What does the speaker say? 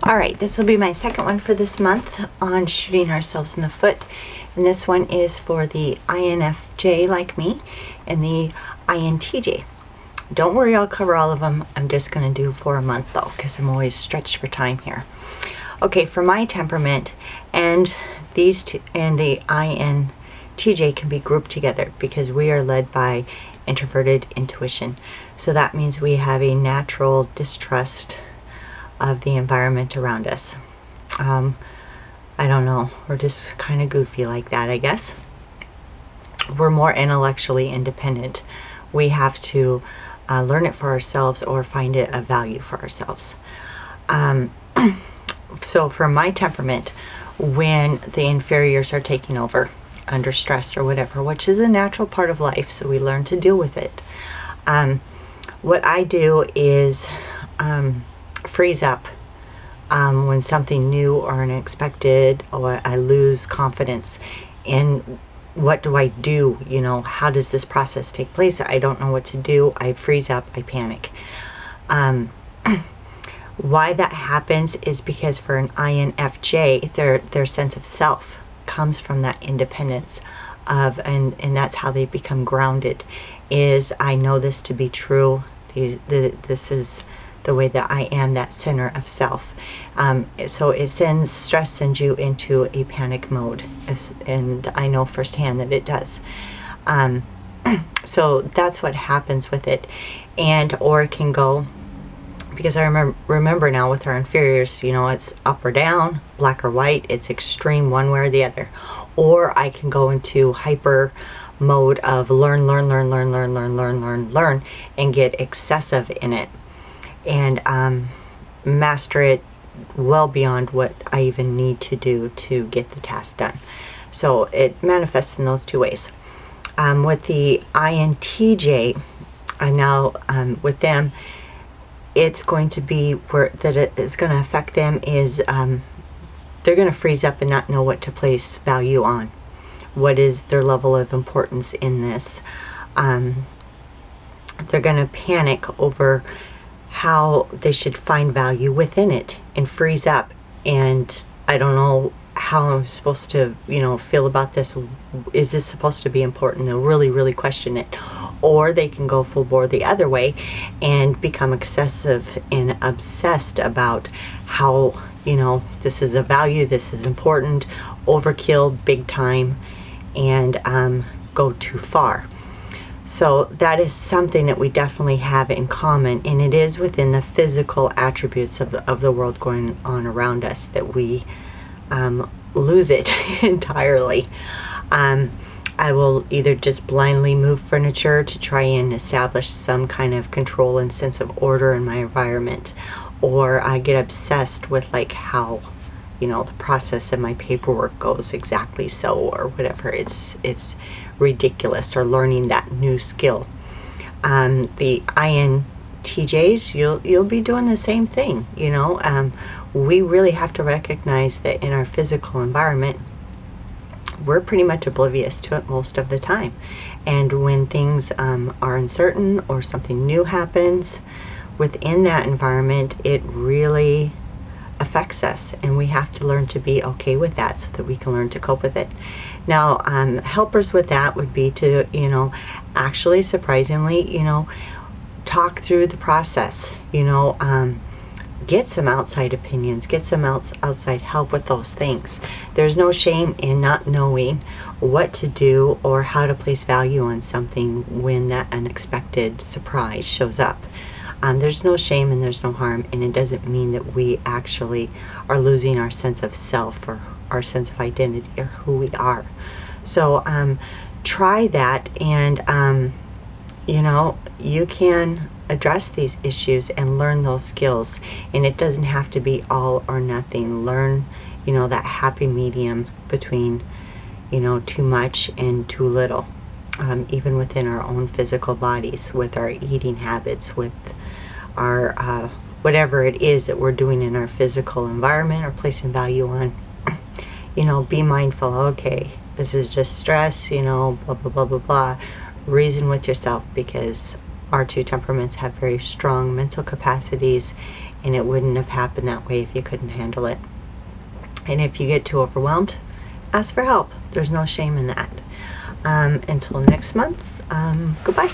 Alright, this will be my second one for this month on shooting ourselves in the foot. And this one is for the INFJ like me and the INTJ. Don't worry, I'll cover all of them. I'm just going to do for a month though, because I'm always stretched for time here. Okay, for my temperament, and these two and the INTJ can be grouped together because we are led by introverted intuition. So that means we have a natural distrust of the environment around us. I don't know, we're just kind of goofy like that, I guess. We're more intellectually independent. We have to learn it for ourselves or find it a value for ourselves. So for my temperament, when the inferiors are taking over under stress or whatever, which is a natural part of life, so we learn to deal with it. What I do is freeze up when something new or unexpected, or I lose confidence in what do I do, you know, how does this process take place? I don't know what to do. I freeze up, I panic. Why that happens is because for an INFJ, their sense of self comes from that independence of, and that's how they become grounded, is I know this to be true. This is the way that I am, that center of self. So stress sends you into a panic mode, and I know firsthand that it does. So that's what happens with it. Or it can go, because I remember now with our inferiors, you know, it's up or down, black or white, it's extreme one way or the other. Or I can go into hyper mode of learn, and get excessive in it, and master it well beyond what I even need to do to get the task done. So it manifests in those two ways. With the INTJ, now with them, it's going to be where that it is going to affect them is they're going to freeze up and not know what to place value on. What is their level of importance in this? They're going to panic over how they should find value within it and freeze up, and I don't know how I'm supposed to, you know, feel about this. Is this supposed to be important? They'll really question it. Or they can go full bore the other way and become excessive and obsessed about how, you know, this is a value, this is important, overkill big time, and go too far. So that is something that we definitely have in common, and it is within the physical attributes of the world going on around us that we lose it entirely. I will either just blindly move furniture to try and establish some kind of control and sense of order in my environment, or I get obsessed with like how, you know, the process of my paperwork goes exactly so, or whatever. It's ridiculous. Or learning that new skill. The INTJs, you'll be doing the same thing. You know, we really have to recognize that in our physical environment, we're pretty much oblivious to it most of the time. And when things are uncertain or something new happens within that environment, it really affects us, and we have to learn to be okay with that so that we can learn to cope with it. Now, helpers with that would be to, you know, actually surprisingly, you know, talk through the process, you know, get some outside opinions, get some outside help with those things. There's no shame in not knowing what to do or how to place value on something when that unexpected surprise shows up. There's no shame and there's no harm, and it doesn't mean that we actually are losing our sense of self or our sense of identity or who we are. So try that, and you know, you can address these issues and learn those skills, and it doesn't have to be all or nothing. Learn, you know, that happy medium between, you know, too much and too little. Even within our own physical bodies, with our eating habits, with our whatever it is that we're doing in our physical environment or placing value on. You know, be mindful. Okay, this is just stress, you know, blah blah blah. Reason with yourself, because our two temperaments have very strong mental capacities, and it wouldn't have happened that way if you couldn't handle it. And if you get too overwhelmed, ask for help. There's no shame in that. Until next month, goodbye.